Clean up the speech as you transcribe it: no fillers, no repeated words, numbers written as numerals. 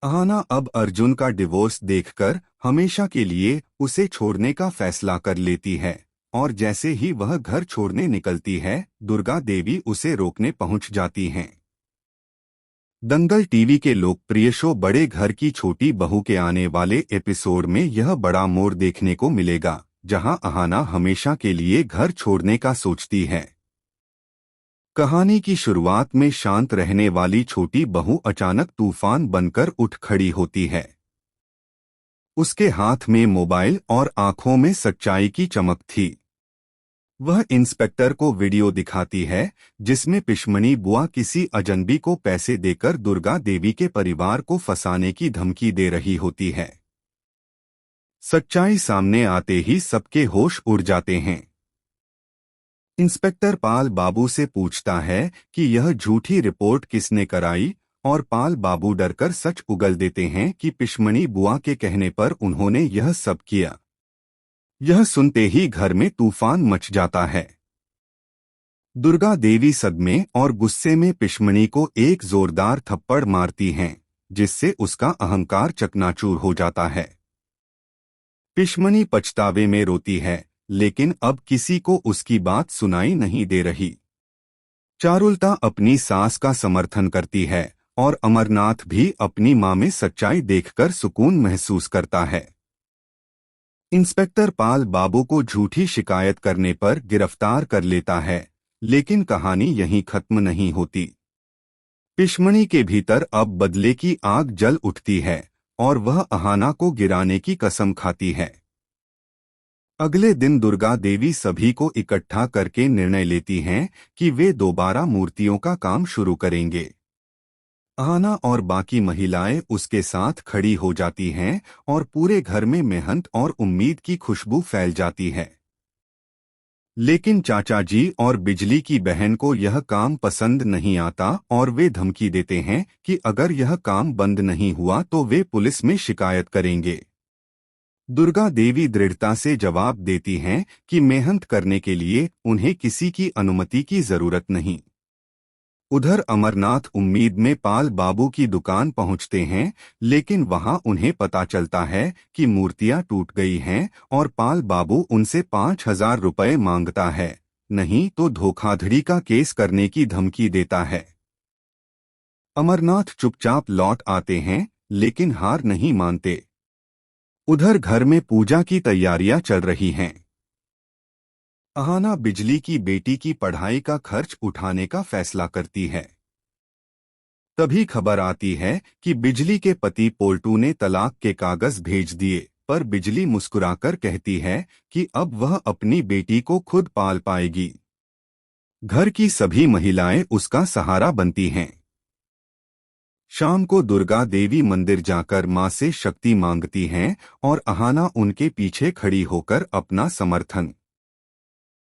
अहाना अब अर्जुन का डिवोर्स देखकर हमेशा के लिए उसे छोड़ने का फैसला कर लेती है और जैसे ही वह घर छोड़ने निकलती है दुर्गा देवी उसे रोकने पहुंच जाती हैं। दंगल टीवी के लोकप्रिय शो बड़े घर की छोटी बहू के आने वाले एपिसोड में यह बड़ा मोड़ देखने को मिलेगा, जहां अहाना हमेशा के लिए घर छोड़ने का सोचती है। कहानी की शुरुआत में शांत रहने वाली छोटी बहू अचानक तूफान बनकर उठ खड़ी होती है। उसके हाथ में मोबाइल और आंखों में सच्चाई की चमक थी। वह इंस्पेक्टर को वीडियो दिखाती है जिसमें पिशमनी बुआ किसी अजनबी को पैसे देकर दुर्गा देवी के परिवार को फंसाने की धमकी दे रही होती है। सच्चाई सामने आते ही सबके होश उड़ जाते हैं। इंस्पेक्टर पाल बाबू से पूछता है कि यह झूठी रिपोर्ट किसने कराई और पाल बाबू डरकर सच उगल देते हैं कि पिशमनी बुआ के कहने पर उन्होंने यह सब किया। यह सुनते ही घर में तूफान मच जाता है। दुर्गा देवी सदमे और गुस्से में पिशमनी को एक जोरदार थप्पड़ मारती हैं, जिससे उसका अहंकार चकनाचूर हो जाता है। पिशमनी पछतावे में रोती है, लेकिन अब किसी को उसकी बात सुनाई नहीं दे रही। चारुलता अपनी सास का समर्थन करती है और अमरनाथ भी अपनी मां में सच्चाई देखकर सुकून महसूस करता है। इंस्पेक्टर पाल बाबू को झूठी शिकायत करने पर गिरफ्तार कर लेता है, लेकिन कहानी यहीं खत्म नहीं होती। पिशमनी के भीतर अब बदले की आग जल उठती है और वह अहाना को गिराने की कसम खाती है। अगले दिन दुर्गा देवी सभी को इकट्ठा करके निर्णय लेती हैं कि वे दोबारा मूर्तियों का काम शुरू करेंगे। अहाना और बाकी महिलाएं उसके साथ खड़ी हो जाती हैं और पूरे घर में मेहनत और उम्मीद की खुशबू फैल जाती है। लेकिन चाचा जी और बिजली की बहन को यह काम पसंद नहीं आता और वे धमकी देते हैं कि अगर यह काम बंद नहीं हुआ तो वे पुलिस में शिकायत करेंगे। दुर्गा देवी दृढ़ता से जवाब देती हैं कि मेहनत करने के लिए उन्हें किसी की अनुमति की जरूरत नहीं। उधर अमरनाथ उम्मीद में पाल बाबू की दुकान पहुंचते हैं, लेकिन वहां उन्हें पता चलता है कि मूर्तियां टूट गई हैं और पाल बाबू उनसे 5,000 रुपये मांगता है, नहीं तो धोखाधड़ी का केस करने की धमकी देता है। अमरनाथ चुपचाप लौट आते हैं, लेकिन हार नहीं मानते। उधर घर में पूजा की तैयारियां चल रही हैं। अहाना बिजली की बेटी की पढ़ाई का खर्च उठाने का फैसला करती है। तभी खबर आती है कि बिजली के पति पोल्टू ने तलाक के कागज भेज दिए, पर बिजली मुस्कुराकर कहती है कि अब वह अपनी बेटी को खुद पाल पाएगी। घर की सभी महिलाएं उसका सहारा बनती हैं। शाम को दुर्गा देवी मंदिर जाकर मां से शक्ति मांगती हैं और अहाना उनके पीछे खड़ी होकर अपना समर्थन